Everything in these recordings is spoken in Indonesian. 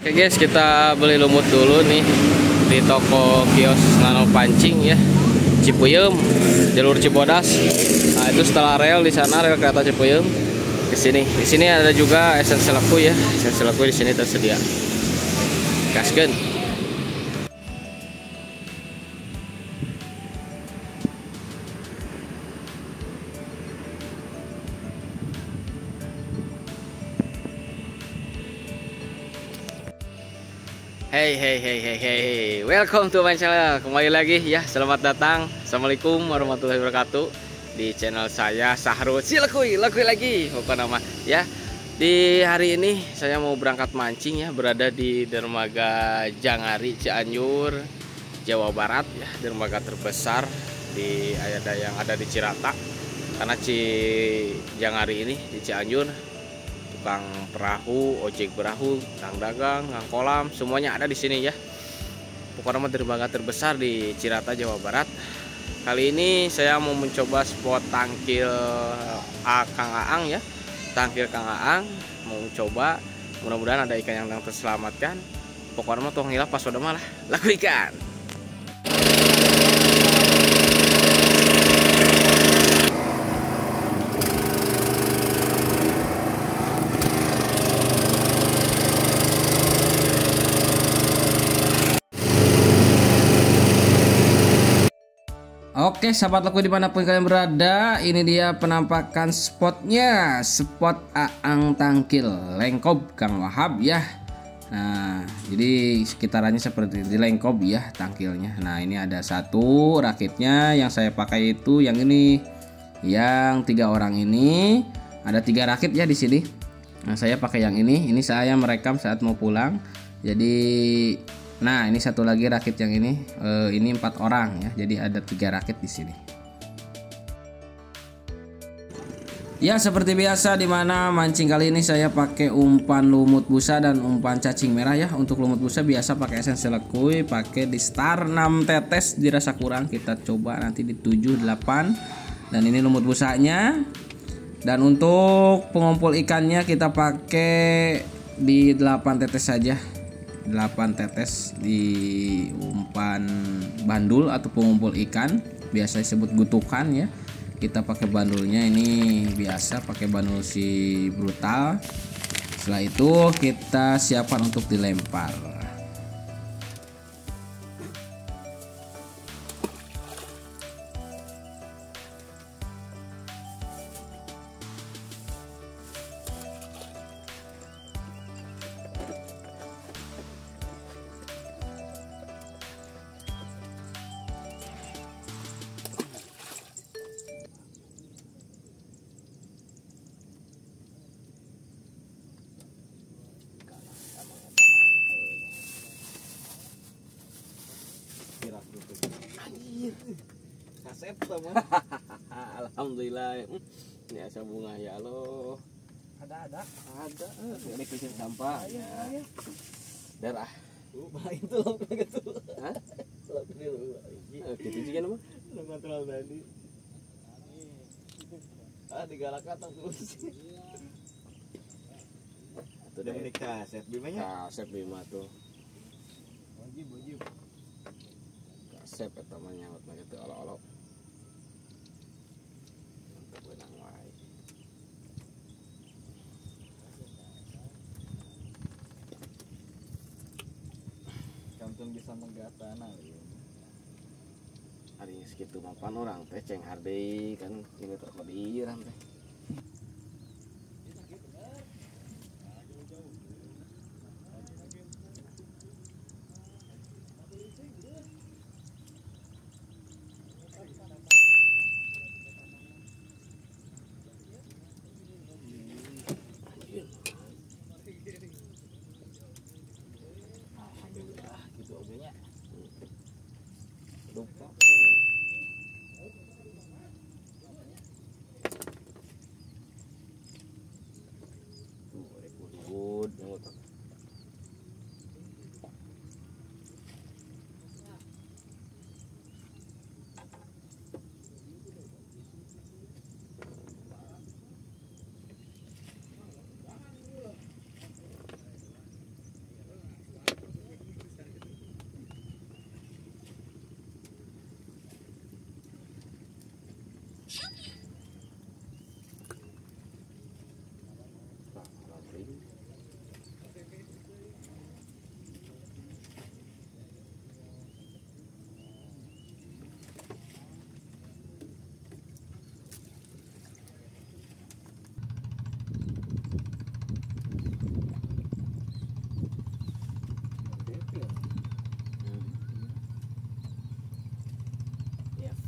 Oke guys, kita beli lumut dulu nih di toko kios Nano Pancing ya, Cipuyem, jalur Cibodas. Nah itu setelah rel di sana, rel kereta Cipuyem ke sini. Di sini ada juga esensi laku ya, esensi laku di sini tersedia. Gaskeun. Hey, welcome to my channel. Kembali lagi ya, selamat datang. Assalamualaikum warahmatullahi wabarakatuh di channel saya Sahrul Silekuy lagi bukan nama ya. Di hari ini saya mau berangkat mancing ya, berada di dermaga Jangari Cianjur, Jawa Barat ya, dermaga terbesar di yang ada di Cirata. Karena Jangari ini di Cianjur, tukang perahu, ojek perahu, kang dagang, kang kolam, semuanya ada di sini ya. Pokoknya dermaga terbesar di Cirata, Jawa Barat. Kali ini saya mau mencoba spot tangkil Kang Aang ya. Tangkil Kang Aang, mau coba. Mudah-mudahan ada ikan yang terselamatkan. Pokoknya tuh ngilap pas udah malah laku ikan. Oke sahabat laku dimanapun kalian berada, ini dia penampakan spotnya, spot Aang tangkil Lengkob Kang Wahab ya. Nah jadi sekitarannya seperti di Lengkob ya tangkilnya. Nah ini ada satu rakitnya yang saya pakai itu yang ini, yang 3 orang ini ada 3 rakit ya di sini. Nah saya pakai yang ini saya merekam saat mau pulang. Jadi nah ini satu lagi rakit yang ini 4 orang ya, jadi ada 3 rakit di sini. Ya seperti biasa dimana mancing kali ini saya pakai umpan lumut busa dan umpan cacing merah ya. Untuk lumut busa biasa pakai esensi lekuy, pakai di Star 6 tetes dirasa kurang, kita coba nanti di 7, 8. Dan ini lumut busanya. Dan untuk pengumpul ikannya kita pakai di 8 tetes saja. 8 tetes di umpan bandul atau pengumpul ikan, biasa disebut gutukan ya. Kita pakai bandulnya ini biasa pakai bandul si brutal. Setelah itu kita siapkan untuk dilempar. Kasep sama. Alhamdulillah. Ini asal bunga ya Allah. Ada. Ini kecil sampah ya. Darah. Baik itu loh gitu. Hah? Gitu juga nama? Nama terlalu tadi. Digalakkan terus. Itu udah milik Kasep Bimanya. Kasep Bima tuh. Wajib. Kasep namanya buat begitu olok-olok. Untuk benang wae. Kantun bisa menggatana ya. Hari segitu mapan orang teh ceng hardi kan ini terkodiran teh.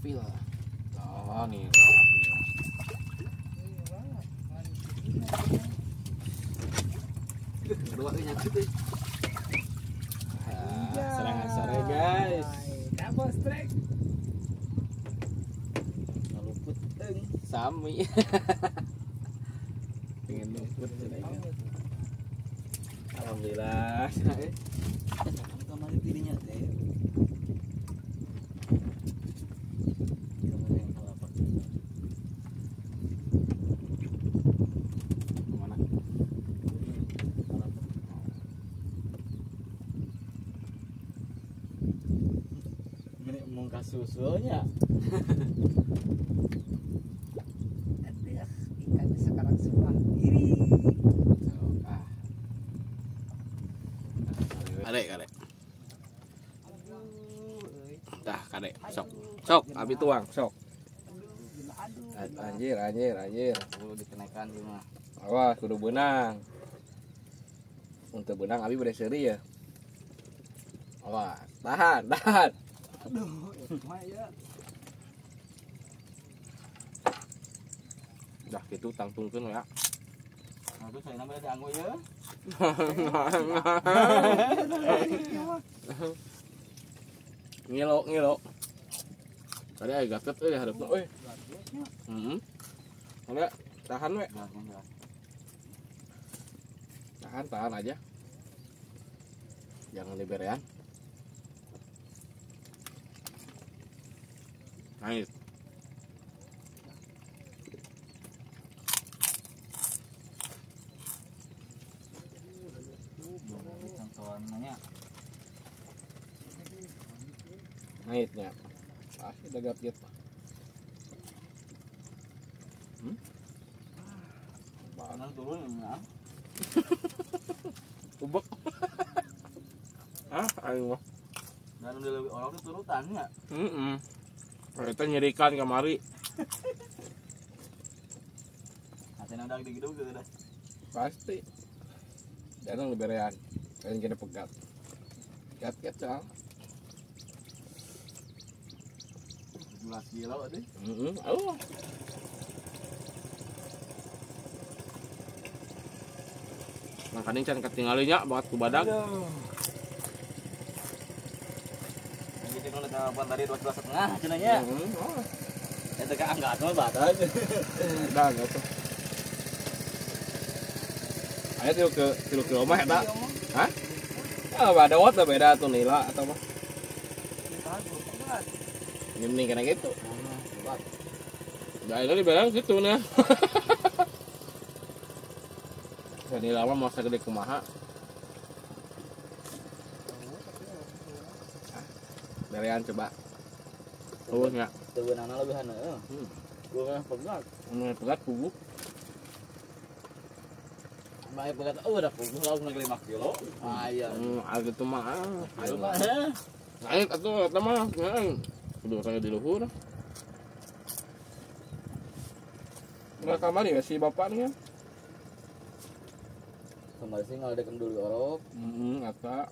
Feel. Oh, nih. Berdua nyakit deh. Serangan sore guys. Double strike. Luput sami. Pengen luput. Alhamdulillah. Kemarin dirinya teh. Susunya. Aduh, ikan sekarang semua iri. Kadek. Dah, kadek. Sok, abi tuang, sok. Anjir. Kudu dikenaikan di mah. Awas, kudu benang. Untuk benang abi bade seuri ya. Awas, tahan. Aduh, ya. Dah gitu tangtungkeun ya. Nah, terus saya namanya dianggo ya. Ngilo. Tadi aya gatet euy hareup euy. Enggak, tahan we. Tahan aja. Jangan liberean. Nice. Naiknya. Udah gapit. Banan turun ya. Ubek. Ayo. Dan udah lebih orang itu turutan ya. Kita nyerikan kamari. Hasilnya udah gitu dah. Pasti. Jangan liberean. Kalian kena pegat. Gat cal. 17 kilo deh. Nah, kadang can ketinggalinya banget ku badak. Jadi nu telepon tadi 12,5 cenanya. Eta ka angkat mah badak. Dah gitu. Ayo tilu ke rumah eta. Hah? Ah, ada wat beda tuh nila atau mah. Ini kena gitu. Nah, ini dibilang gitu nih. Jadi lama masa gede kumaha. Berean coba. Tuhnya. Teunana lebih haneu. Gua pegat. Pegat puguk. Bae pegat udah puguk langsung 5 kilo. Aya. Ada tuh mah. Ayo mah. Naik atuh eta mah. Udah saya di luhur. Nggak kamari ya si bapak nih ya? Kemarin sih ngaledekeun dulu orok. Eta.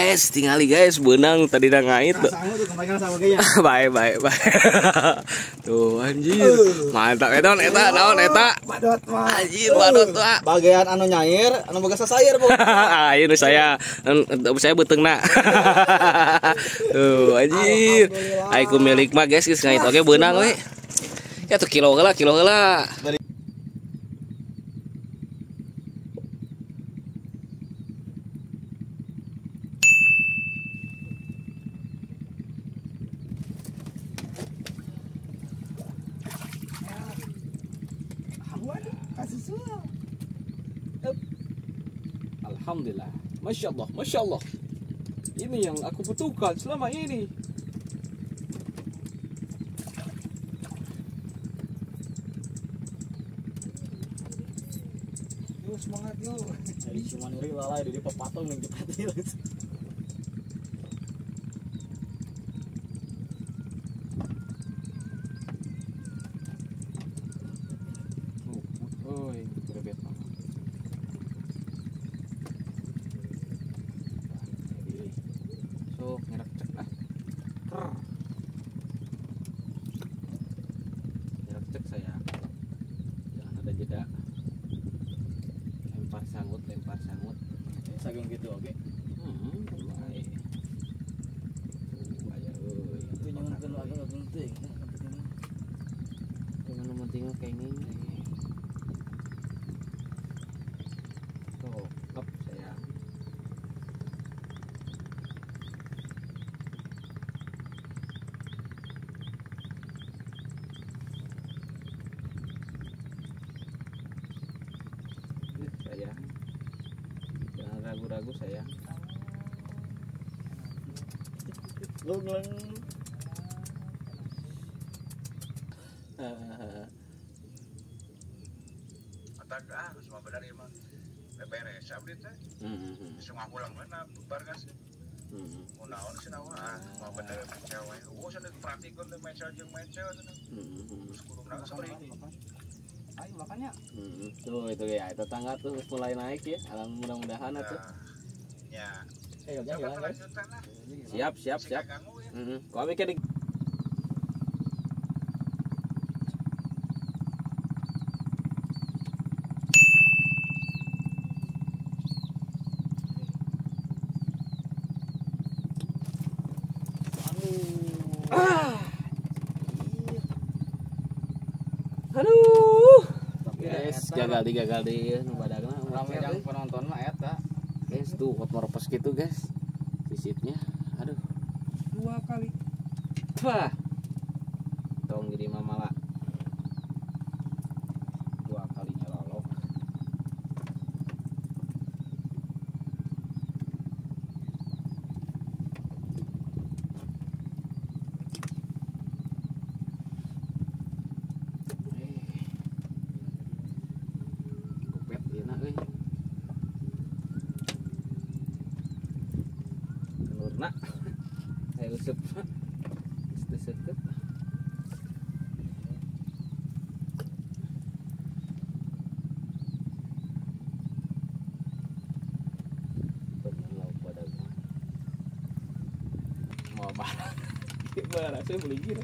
Tingali guys, benang tadi udah ngait tuh. Rasanya tuh kemarin sama kayaknya. Baik. Tuh anjir. Mantap eta naon eta? Badot mah. Anjir badot tuh. Bagian anu nyair, anu boga sasair, Bu. Ieu saya beteungna. Tuh anjir. Ai ku milik mah guys ngait oge benang we. Ya tuh kilo heula. Alhamdulillah, Masya Allah. Ini yang aku butuhkan selama ini. semangat yuk. Jadi cuma niri lalai di papatung ning cepat ieu. Oi, berbet mah. Sok ngerak cek lah. Ker. Ngerak cek saya. Jangan ada jeda. Lempar sangut. Saking gitu oke. Baik. Aya euy. Itu nyeunkeun agak penting. Yang penting kayak ini. Tuh, up sayang. Sayang. Jangan ragu-ragu sayang. Lungleng. Mataga semua benar emang beres abdi teh semua pulang mana bargas naon sih nawa semua benar cewek sana perhatikan teh mencel jeung mencel terus kurungna seperti ini Ayo makannya. Tuh itu ya tetangga tuh mulai naik ya. Mudah-mudahan atuh. ya Jalan guys. lanjutan lah Siap. ganggu ya Kau mikir di Aduh. Guys, gagal di nu badagna. Rame yang penonton mah eta. Guys, tuh hot morpes gitu, guys. Sisitnya. Aduh. 2 kali. Wah. Tong jadi mamala. 2 kalinya lolok. Gopet enak euy. Telurna. Ayo usep. Seket. Temen lauk badag mah. Mau barang. Barang saya beli gini.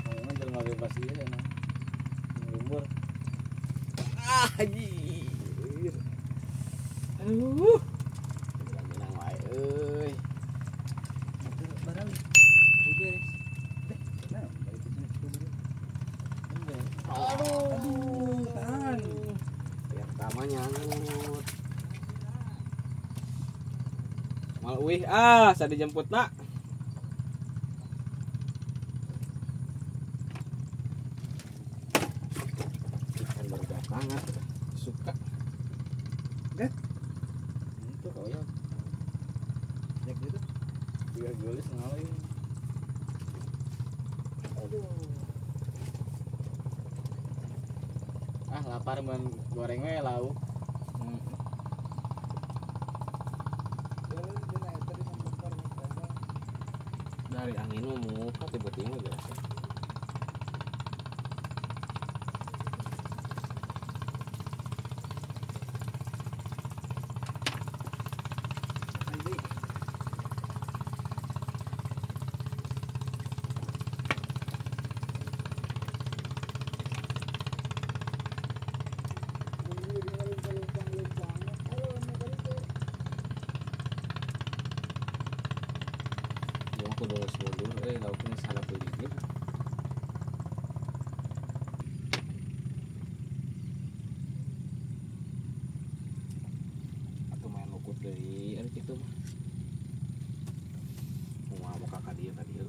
Ngomongnya jangan bebas dia nah. Lumbur. Anjir. Aduh. Menang wae euy. Barang. Aduh, tahan. Yang pertama nyangkut. Mal wih saya dijemput nak. Ikan berdatangan suka. Itu kau ya. Nek gitu. 3 gelis ngalih. Lapar men goreng we lauk. Dari angin mah muka tiba-tiba biasa. Aku udah mundur, lauknya salah beli gitu. Atau main lukut dari itu mah. Mau kakak dia tadi.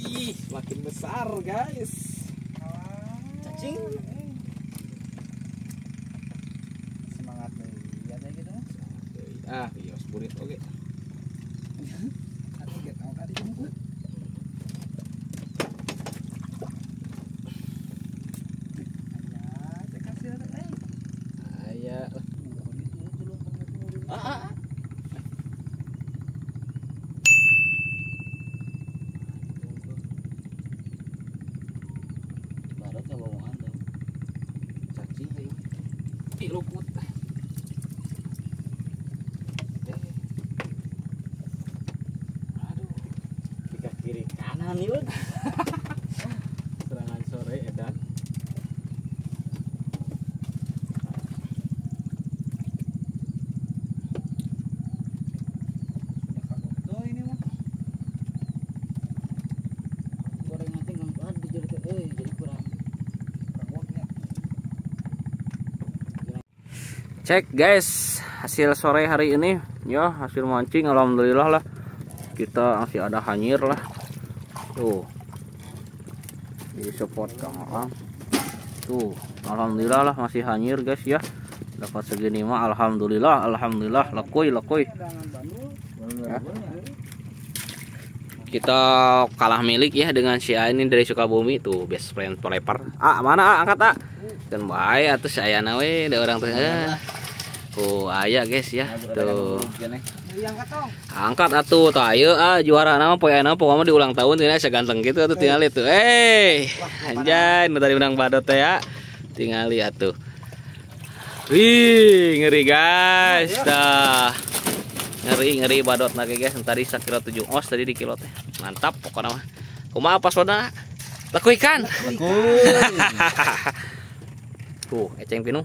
Ih, makin besar. besar guys. Cacing. Semangat deh. Ya kayak gitu. Iya burit oke. Ada get mau tadi jemput. Ya, saya kasih ada Aya. Barat ya bawa anda. Cacing ini. Ih luput. Aduh. Tiga kiri kanan yuk. Serangan sore edan. Tuh ini mah. Goreng nanti ngangkat jadi jadi kurang waktunya. Cek guys hasil sore hari ini ya, hasil mancing alhamdulillah lah, kita masih ada hanyir lah tuh di support Kang Aang tuh, alhamdulillah lah masih hanyir guys ya, dapat segini mah alhamdulillah lekuy ya. Kita kalah milik ya dengan si A ini dari Sukabumi tuh, best friend pelepar. Mana angkat kan baik atau saya nawe ada orang tuh. Aya guys ya tuh. Angkat atuh tuh ayo juara nama poe ana pokoknya di ulang tahun tina seganteng gitu atuh tinggal itu. Anjay nu tadi menang badot teh ya. Tinggal lihat tuh. Wih, ngeri guys. Tah. Ngeri badot na guys. Tadi sakira 7 os tadi di kilo teh. Mantap pokoknya mah. Kumaha pasona? Laku ikan. Tuh, eceng pinuh.